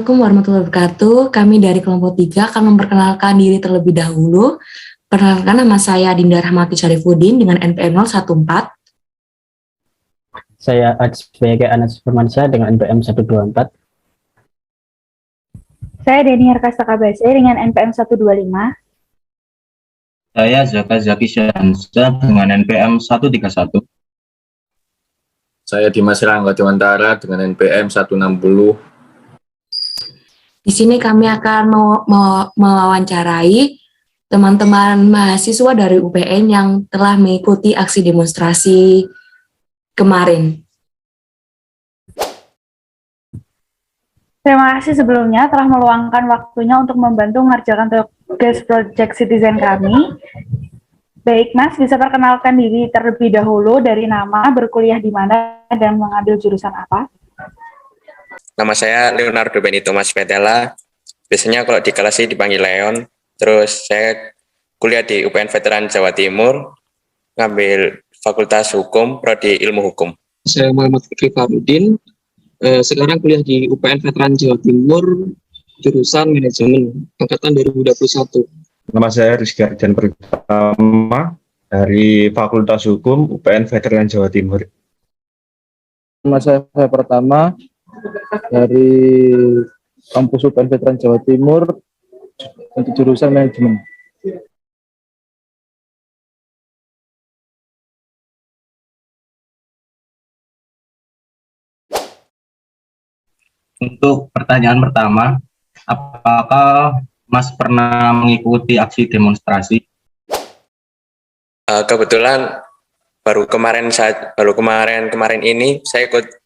Assalamualaikum warahmatullahi wabarakatuh. Kami dari kelompok 3 akan memperkenalkan diri terlebih dahulu. Perkenalkan, nama saya Dinda Rahmati Syarifuddin dengan NPM 014. Saya sebagai Anas Firmansyah dengan NPM 124. Saya Deni Harkasa Kabase dengan NPM 125. Saya Zaka Zaki Syahansyah dengan NPM 131. Saya Dimas Rangga Dewantara dengan NPM 160. Di sini kami akan mewawancarai teman-teman mahasiswa dari UPN yang telah mengikuti aksi demonstrasi kemarin. Terima kasih sebelumnya telah meluangkan waktunya untuk membantu mengerjakan tugas proyek citizen kami. Baik Mas, bisa perkenalkan diri terlebih dahulu dari nama, berkuliah di mana, dan mengambil jurusan apa? Nama saya Leonardo Benito Mas Petela. Biasanya kalau di kelas sih dipanggil Leon. Terus saya kuliah di UPN Veteran Jawa Timur, ngambil Fakultas Hukum, Prodi Ilmu Hukum. Saya Muhammad Fikri Farudin, sekarang kuliah di UPN Veteran Jawa Timur, jurusan Manajemen, angkatan 2021. Nama saya Rizky Ardian Pratama dari Fakultas Hukum UPN Veteran Jawa Timur. Nama saya Pertama dari kampus UPN Veteran Jawa Timur untuk jurusan Manajemen. Untuk pertanyaan pertama, apakah Mas pernah mengikuti aksi demonstrasi? Kebetulan baru kemarin ini saya ikut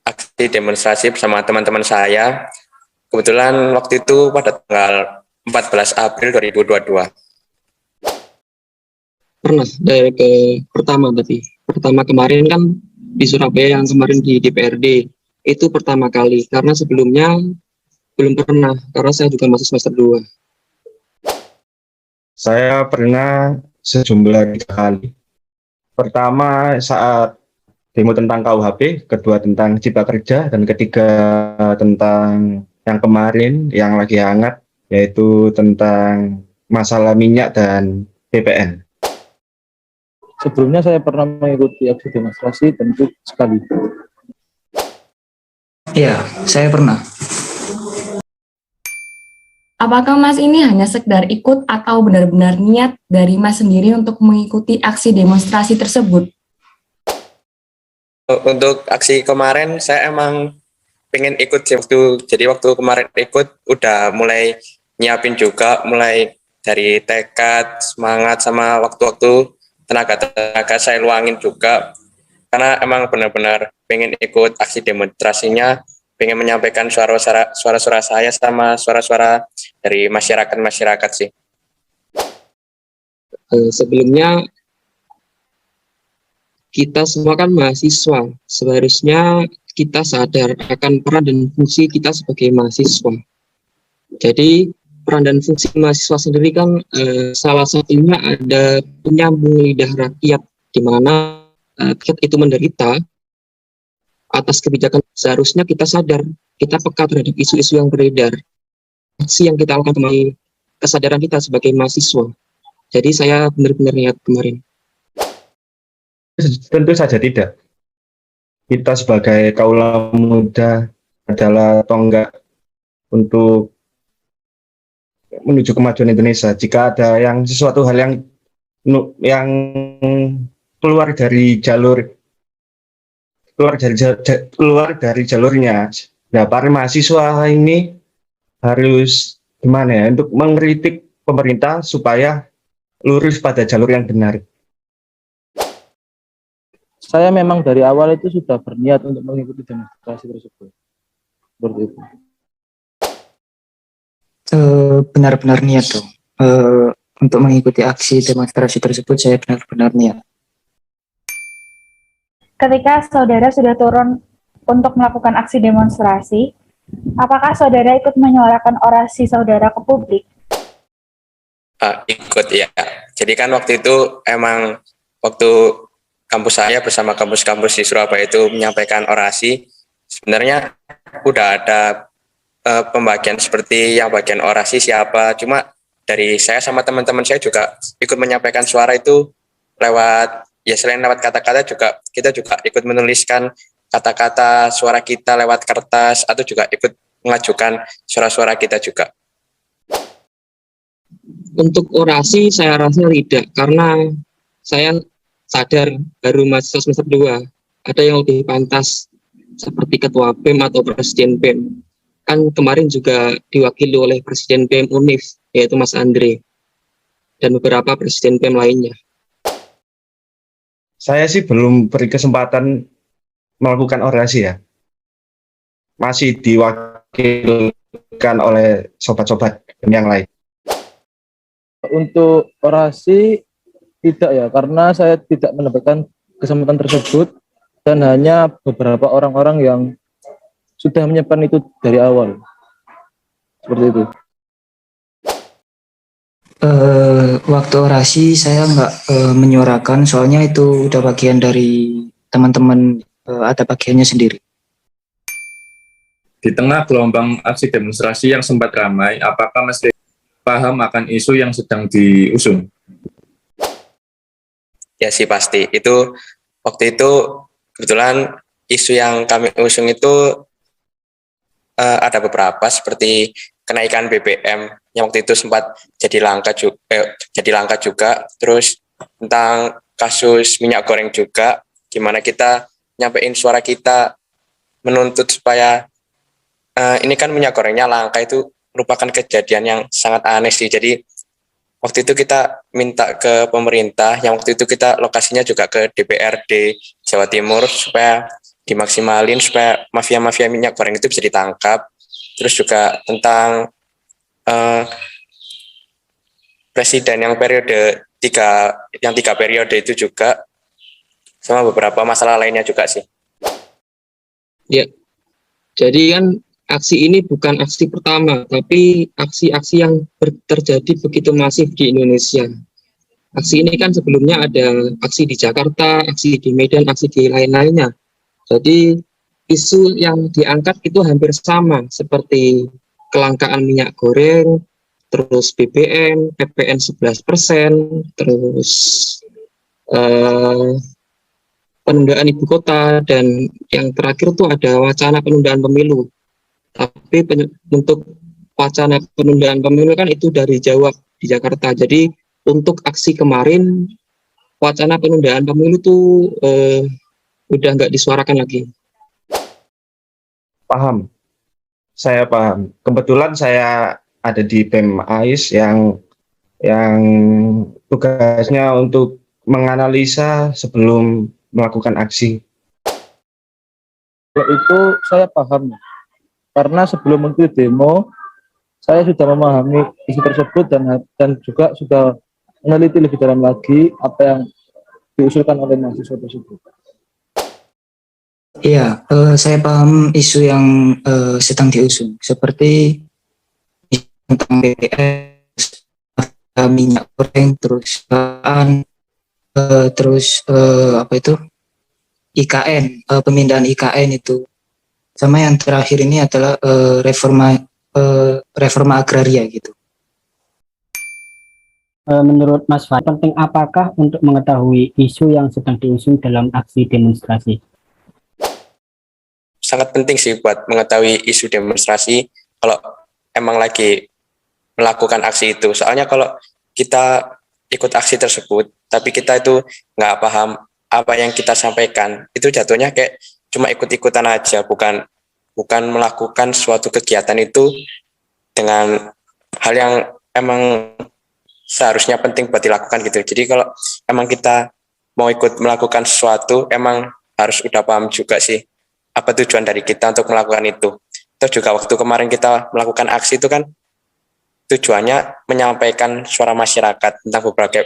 aksi demonstrasi bersama teman-teman saya. Kebetulan waktu itu pada tanggal 14 April 2022. Pernah, pertama kemarin kan di Surabaya, yang kemarin di DPRD, itu pertama kali, karena sebelumnya belum pernah, karena saya juga masih semester 2. Saya pernah sejumlah 3 kali. Pertama saat demo tentang KUHP, kedua tentang Cipta Kerja, dan ketiga tentang yang kemarin yang lagi hangat, yaitu tentang masalah minyak dan BPN. Sebelumnya saya pernah mengikuti aksi demonstrasi tentu sekali. Iya, saya pernah. Apakah Mas ini hanya sekedar ikut atau benar-benar niat dari Mas sendiri untuk mengikuti aksi demonstrasi tersebut? Untuk aksi kemarin saya emang pengen ikut sih. Waktu kemarin ikut udah mulai nyiapin juga, mulai dari tekad, semangat, sama waktu-waktu tenaga saya luangin juga, karena emang benar-benar pengen ikut aksi demonstrasinya, pengen menyampaikan suara-suara saya sama suara-suara dari masyarakat sih. Sebelumnya kita semua kan mahasiswa, seharusnya kita sadar akan peran dan fungsi kita sebagai mahasiswa. Jadi peran dan fungsi mahasiswa sendiri kan salah satunya ada penyambung lidah rakyat, di mana rakyat itu menderita atas kebijakan. Seharusnya kita sadar, kita peka terhadap isu-isu yang beredar. Aksi yang kita lakukan kemarin, kesadaran kita sebagai mahasiswa. Jadi saya benar-benar niat kemarin. Tentu saja tidak. Kita sebagai kaula muda adalah tonggak untuk menuju kemajuan Indonesia. Jika ada sesuatu hal yang keluar dari jalurnya, nah para mahasiswa ini harus gimana ya, untuk mengkritik pemerintah supaya lurus pada jalur yang benar. Saya memang dari awal itu sudah berniat untuk mengikuti demonstrasi tersebut. Seperti itu. Benar-benar niat dong. Untuk mengikuti aksi demonstrasi tersebut saya benar-benar niat. Ketika saudara sudah turun untuk melakukan aksi demonstrasi, apakah saudara ikut menyuarakan orasi saudara ke publik? Ikut ya. Jadi kan waktu itu emang waktu kampus saya bersama kampus-kampus di Surabaya itu menyampaikan orasi, sebenarnya udah ada pembagian seperti yang bagian orasi siapa. Cuma dari saya sama teman-teman saya juga ikut menyampaikan suara itu lewat, ya selain lewat kata-kata juga kita juga ikut menuliskan kata-kata suara kita lewat kertas atau juga ikut mengajukan suara-suara kita juga. Untuk orasi saya rasa tidak, karena saya sadar baru mahasiswa semester 2, ada yang lebih pantas seperti ketua BEM atau presiden BEM. Kan kemarin juga diwakili oleh presiden BEM UNIF, yaitu Mas Andre, dan beberapa presiden BEM lainnya. Saya sih belum beri kesempatan melakukan orasi ya. Masih diwakilkan oleh sobat-sobat yang lain. Untuk orasi tidak ya, karena saya tidak mendapatkan kesempatan tersebut dan hanya beberapa orang-orang yang sudah menyiapkan itu dari awal. Seperti itu. Waktu orasi saya nggak menyuarakan, soalnya itu udah bagian dari teman-teman, ada bagiannya sendiri. Di tengah gelombang aksi demonstrasi yang sempat ramai, apakah Mas paham akan isu yang sedang diusung? Ya sih pasti. Itu waktu itu kebetulan isu yang kami usung itu ada beberapa seperti kenaikan BBM yang waktu itu sempat jadi langka juga. Terus tentang kasus minyak goreng juga, gimana kita nyampein suara kita menuntut supaya ini kan minyak gorengnya langka, itu merupakan kejadian yang sangat aneh sih. Jadi waktu itu kita minta ke pemerintah, yang waktu itu kita lokasinya juga ke DPRD Jawa Timur supaya dimaksimalin supaya mafia-mafia minyak goreng itu bisa ditangkap. Terus juga tentang presiden yang periode 3 periode itu juga, sama beberapa masalah lainnya juga sih. Ya, jadi kan aksi ini bukan aksi pertama, tapi aksi-aksi yang terjadi begitu masif di Indonesia. Aksi ini kan sebelumnya ada aksi di Jakarta, aksi di Medan, aksi di lain-lainnya. Jadi isu yang diangkat itu hampir sama, seperti kelangkaan minyak goreng, terus BBM, PPN 11%, terus penundaan ibu kota, dan yang terakhir tuh ada wacana penundaan pemilu. Tapi untuk wacana penundaan pemilu kan itu dari Jawa di Jakarta. Jadi untuk aksi kemarin wacana penundaan pemilu tuh udah nggak disuarakan lagi. Paham. Saya paham. Kebetulan saya ada di BEM AIS yang tugasnya untuk menganalisa sebelum melakukan aksi. Kalau itu saya paham, karena sebelum mengikuti demo saya sudah memahami isu tersebut dan juga sudah meneliti lebih dalam lagi apa yang diusulkan oleh mahasiswa tersebut. Iya, saya paham isu yang sedang diusung, seperti tentang BBM, minyak goreng, terus apa itu IKN, pemindahan IKN itu, sama yang terakhir ini adalah reforma agraria gitu. Menurut Mas Fahri, penting apakah untuk mengetahui isu yang sedang diusung dalam aksi demonstrasi? Sangat penting sih buat mengetahui isu demonstrasi kalau emang lagi melakukan aksi itu. Soalnya kalau kita ikut aksi tersebut, tapi kita itu nggak paham apa yang kita sampaikan, itu jatuhnya kayak cuma ikut-ikutan aja, bukan melakukan suatu kegiatan itu dengan hal yang emang seharusnya penting buat dilakukan gitu. Jadi kalau emang kita mau ikut melakukan sesuatu, emang harus udah paham juga sih apa tujuan dari kita untuk melakukan itu. Terus juga waktu kemarin kita melakukan aksi itu kan tujuannya menyampaikan suara masyarakat tentang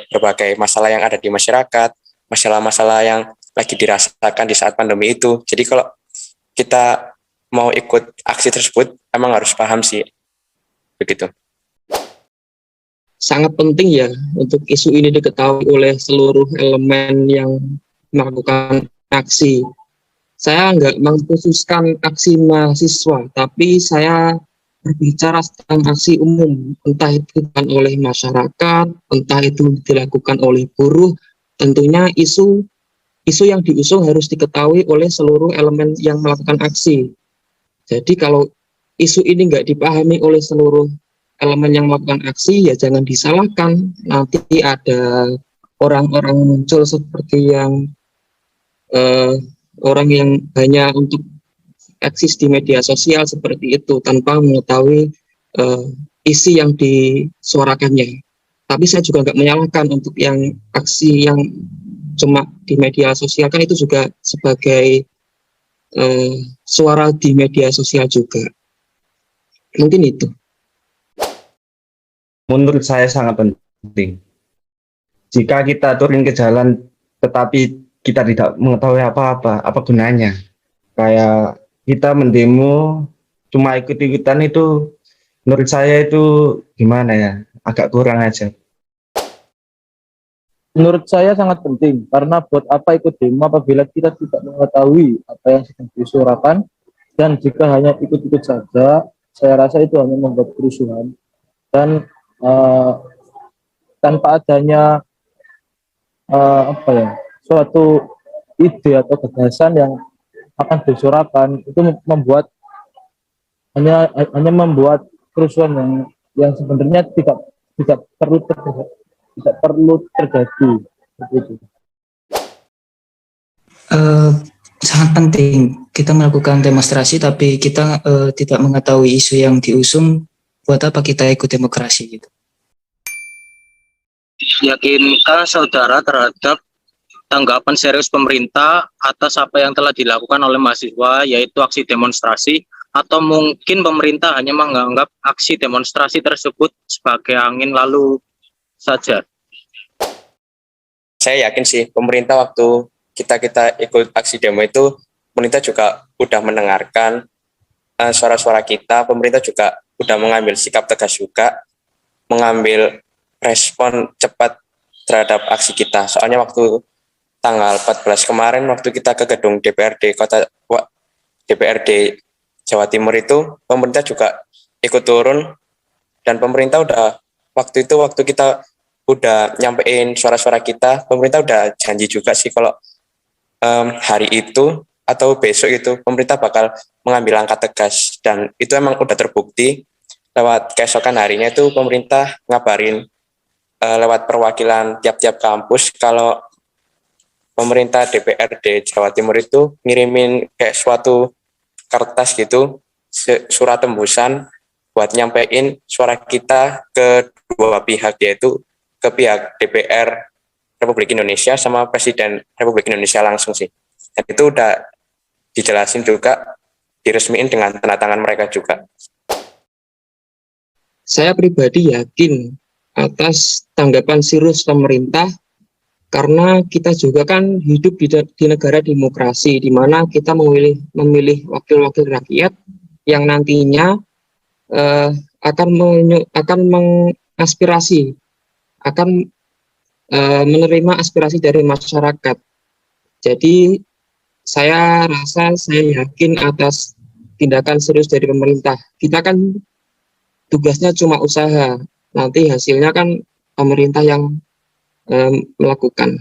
berbagai masalah yang ada di masyarakat, masalah-masalah yang lagi dirasakan di saat pandemi itu. Jadi kalau kita mau ikut aksi tersebut, emang harus paham sih. Begitu. Sangat penting ya untuk isu ini diketahui oleh seluruh elemen yang melakukan aksi. Saya nggak mengkhususkan aksi mahasiswa, tapi saya berbicara tentang aksi umum, entah itu dilakukan oleh masyarakat, entah itu dilakukan oleh buruh, tentunya isu yang diusung harus diketahui oleh seluruh elemen yang melakukan aksi. Jadi kalau isu ini nggak dipahami oleh seluruh elemen yang melakukan aksi, ya jangan disalahkan. Nanti ada orang-orang muncul seperti yang orang yang hanya untuk eksis di media sosial seperti itu tanpa mengetahui isi yang disuarakannya. Tapi saya juga nggak menyalahkan untuk yang aksi yang cuma di media sosial, kan itu juga sebagai suara di media sosial juga. Mungkin itu. Menurut saya sangat penting. Jika kita turun ke jalan tetapi kita tidak mengetahui apa-apa, apa gunanya? Kayak kita mendemo cuma ikut-ikutan itu, menurut saya itu gimana ya, agak kurang aja. Menurut saya sangat penting, karena buat apa ikut demo apabila kita tidak mengetahui apa yang sedang disuarakan, dan jika hanya ikut-ikut saja, saya rasa itu hanya membuat kerusuhan, dan tanpa adanya suatu ide atau gagasan yang akan disuarakan, itu membuat hanya membuat kerusuhan yang sebenarnya tidak perlu terjadi. Begitu. Sangat penting kita melakukan demonstrasi, tapi kita tidak mengetahui isu yang diusung. Buat apa kita ikut demokrasi gitu? Yakinkah saudara terhadap tanggapan serius pemerintah atas apa yang telah dilakukan oleh mahasiswa, yaitu aksi demonstrasi, atau mungkin pemerintah hanya menganggap aksi demonstrasi tersebut sebagai angin lalu saja? Saya yakin sih pemerintah waktu kita ikut aksi demo itu, pemerintah juga udah mendengarkan suara-suara kita. Pemerintah juga udah mengambil sikap tegas juga, mengambil respon cepat terhadap aksi kita. Soalnya waktu tanggal 14 kemarin, waktu kita ke gedung DPRD Jawa Timur itu, pemerintah juga ikut turun, dan pemerintah waktu kita udah nyampein suara-suara kita, pemerintah udah janji juga sih kalau hari itu atau besok itu pemerintah bakal mengambil langkah tegas, dan itu emang udah terbukti. Lewat keesokan harinya itu pemerintah ngabarin lewat perwakilan tiap-tiap kampus kalau pemerintah DPRD Jawa Timur itu ngirimin kayak suatu kertas gitu, surat tembusan buat nyampein suara kita ke dua pihak, yaitu ke pihak DPR Republik Indonesia sama Presiden Republik Indonesia langsung sih. Dan itu udah dijelasin juga, diresmiin dengan tanda tangan mereka juga. Saya pribadi yakin atas tanggapan serius pemerintah, karena kita juga kan hidup di negara demokrasi, di mana kita memilih wakil-wakil rakyat yang nantinya akan mengaspirasi, akan menerima aspirasi dari masyarakat. Jadi saya yakin atas tindakan serius dari pemerintah. Kita kan tugasnya cuma usaha, nanti hasilnya kan pemerintah yang melakukan.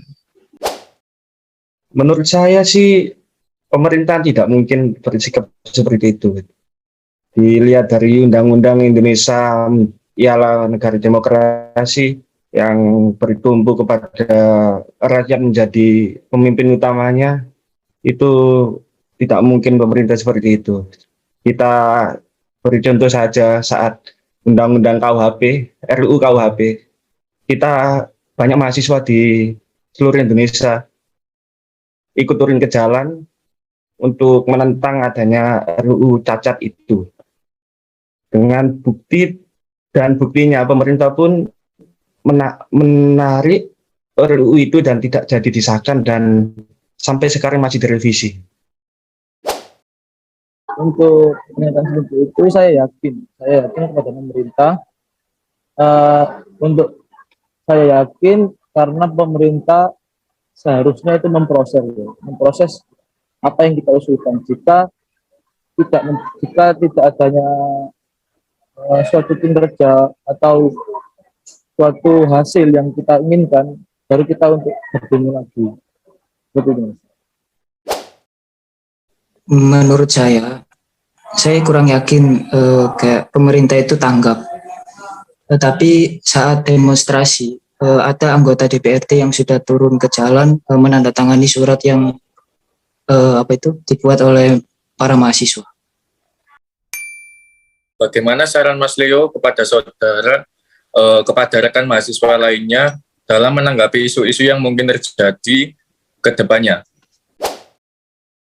Menurut saya sih pemerintah tidak mungkin bersikap seperti itu. Dilihat dari Undang-Undang Indonesia ialah negara demokrasi yang bertumbuh kepada rakyat menjadi pemimpin utamanya, itu tidak mungkin pemerintah seperti itu. Kita beri contoh saja saat Undang-Undang KUHP, RUU KUHP, kita banyak mahasiswa di seluruh Indonesia ikut turun ke jalan untuk menentang adanya RUU cacat itu. Dengan buktinya pemerintah pun menarik RUU itu dan tidak jadi disahkan, dan sampai sekarang masih direvisi. Untuk pernyataan seperti itu saya yakin kepada pemerintah. Untuk saya yakin karena pemerintah seharusnya itu memproses apa yang kita usulkan. Jika tidak adanya suatu kinerja atau suatu hasil yang kita inginkan, baru kita untuk berdemo lagi. Betul, Mas. Menurut saya kurang yakin kayak pemerintah itu tanggap. Tetapi saat demonstrasi ada anggota DPRD yang sudah turun ke jalan menandatangani surat yang dibuat oleh para mahasiswa. Bagaimana saran Mas Leo kepada saudara, kepada rekan mahasiswa lainnya dalam menanggapi isu-isu yang mungkin terjadi ke depannya?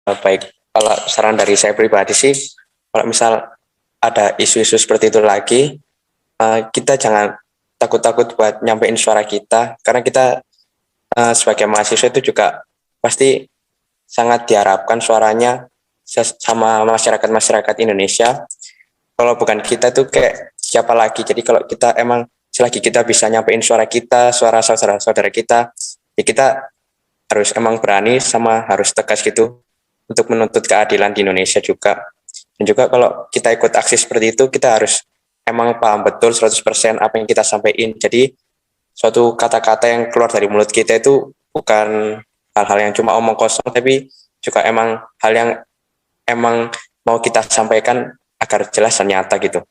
Baik, kalau saran dari saya pribadi sih, kalau misal ada isu-isu seperti itu lagi, kita jangan takut-takut buat nyampein suara kita, karena kita sebagai mahasiswa itu juga pasti sangat diharapkan suaranya sama masyarakat Indonesia. Kalau bukan kita tuh kayak siapa lagi? Jadi kalau kita emang selagi kita bisa nyampein suara kita, suara saudara-saudara kita, ya kita harus emang berani sama harus tegas gitu untuk menuntut keadilan di Indonesia juga. Dan juga kalau kita ikut aksi seperti itu, kita harus emang paham betul 100% apa yang kita sampaikan. Jadi suatu kata-kata yang keluar dari mulut kita itu bukan hal-hal yang cuma omong kosong, tapi juga emang hal yang emang mau kita sampaikan agar jelas dan nyata gitu.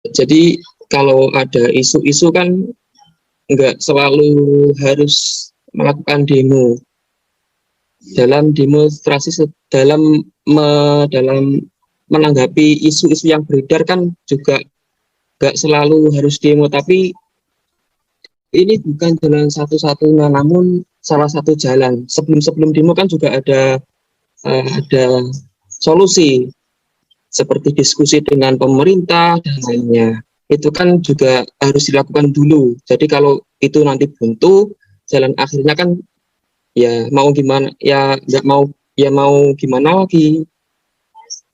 Jadi kalau ada isu-isu kan nggak selalu harus melakukan demo. Dalam demonstrasi, dalam menanggapi isu-isu yang beredar kan juga nggak selalu harus demo, tapi ini bukan jalan satu-satunya, namun salah satu jalan. Sebelum demo kan juga ada solusi seperti diskusi dengan pemerintah dan lainnya. Itu kan juga harus dilakukan dulu. Jadi kalau itu nanti buntu, jalan akhirnya kan ya mau gimana, ya nggak mau, ya mau gimana lagi.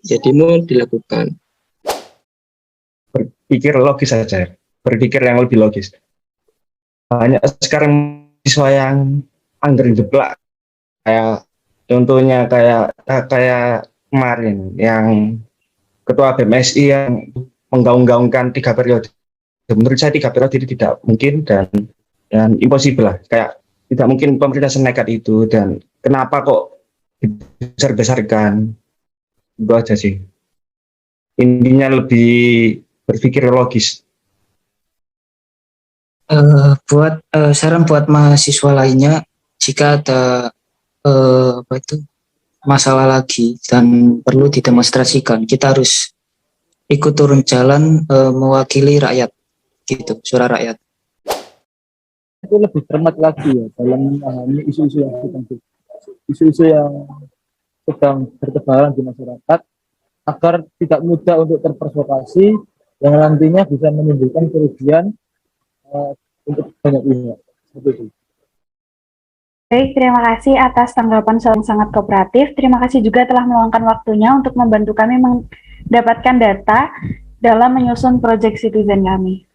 Jadi mau dilakukan. Berpikir logis saja, berpikir yang lebih logis. Banyak sekarang siswa yang angger jeblak, kayak contohnya kayak kemarin yang ketua BMSI yang menggaung-gaungkan 3 periode. Menurut saya 3 periode itu tidak mungkin dan impossible lah. Kayak tidak mungkin pemerintah senekat itu, dan kenapa kok dibesar-besarkan. Itu aja sih. Intinya lebih berpikir logis. Saran buat mahasiswa lainnya, jika ada masalah lagi dan perlu didemonstrasikan, kita harus ikut turun jalan mewakili rakyat, gitu, suara rakyat. Itu lebih cermat lagi ya dalam memahami isu-isu yang sedang bertebaran di masyarakat, agar tidak mudah untuk terprovokasi yang nantinya bisa menimbulkan kerugian untuk banyak pihak. Baik, terima kasih atas tanggapan yang sangat kooperatif. Terima kasih juga telah meluangkan waktunya untuk membantu kami mendapatkan data dalam menyusun proyek citizen kami.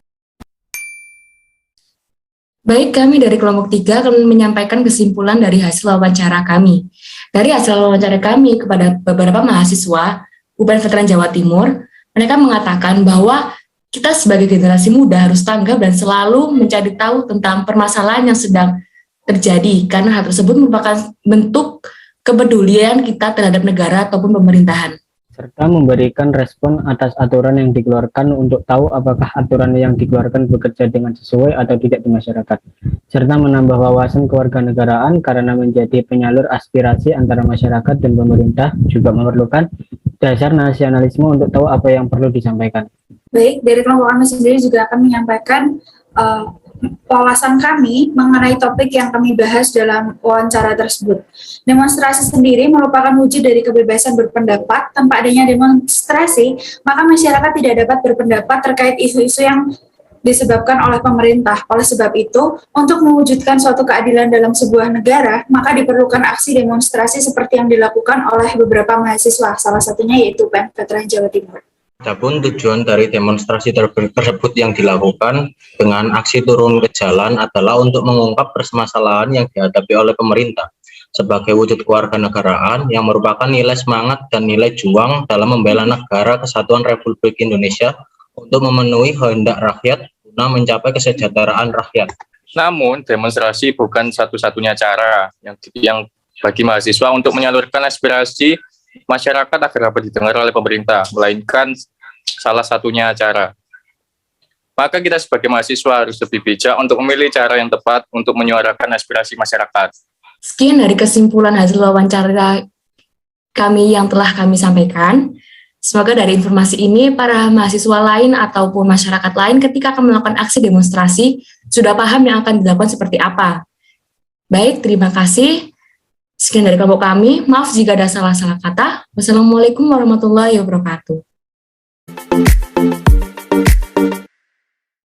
Baik, kami dari kelompok 3 akan menyampaikan kesimpulan dari hasil wawancara kami. Dari hasil wawancara kami kepada beberapa mahasiswa UPN Veteran Jawa Timur, mereka mengatakan bahwa kita sebagai generasi muda harus tanggap dan selalu mencari tahu tentang permasalahan yang sedang terjadi, karena hal tersebut merupakan bentuk kepedulian kita terhadap negara ataupun pemerintahan. Serta memberikan respon atas aturan yang dikeluarkan untuk tahu apakah aturan yang dikeluarkan bekerja dengan sesuai atau tidak di masyarakat, serta menambah wawasan kewarganegaraan karena menjadi penyalur aspirasi antara masyarakat dan pemerintah, juga memerlukan dasar nasionalisme untuk tahu apa yang perlu disampaikan. Baik, dari kelompok kami sendiri juga akan menyampaikan wawasan kami mengenai topik yang kami bahas dalam wawancara tersebut. Demonstrasi sendiri merupakan wujud dari kebebasan berpendapat. Tanpa adanya demonstrasi, maka masyarakat tidak dapat berpendapat terkait isu-isu yang disebabkan oleh pemerintah. Oleh sebab itu, untuk mewujudkan suatu keadilan dalam sebuah negara, maka diperlukan aksi demonstrasi seperti yang dilakukan oleh beberapa mahasiswa, salah satunya yaitu UPN Veteran Jawa Timur. Adapun tujuan dari demonstrasi tersebut yang dilakukan dengan aksi turun ke jalan adalah untuk mengungkap permasalahan yang dihadapi oleh pemerintah, sebagai wujud kewarganegaraan yang merupakan nilai semangat dan nilai juang dalam membela negara kesatuan Republik Indonesia untuk memenuhi kehendak rakyat guna mencapai kesejahteraan rakyat. Namun, demonstrasi bukan satu-satunya cara yang bagi mahasiswa untuk menyalurkan aspirasi masyarakat agar dapat didengar oleh pemerintah, melainkan salah satunya cara. Maka kita sebagai mahasiswa harus lebih bijak untuk memilih cara yang tepat untuk menyuarakan aspirasi masyarakat. Sekian dari kesimpulan hasil wawancara kami yang telah kami sampaikan. Semoga dari informasi ini, para mahasiswa lain ataupun masyarakat lain ketika akan melakukan aksi demonstrasi, sudah paham yang akan dilakukan seperti apa. Baik, terima kasih. Sekian dari kelompok kami. Maaf jika ada salah-salah kata. Wassalamualaikum warahmatullahi wabarakatuh.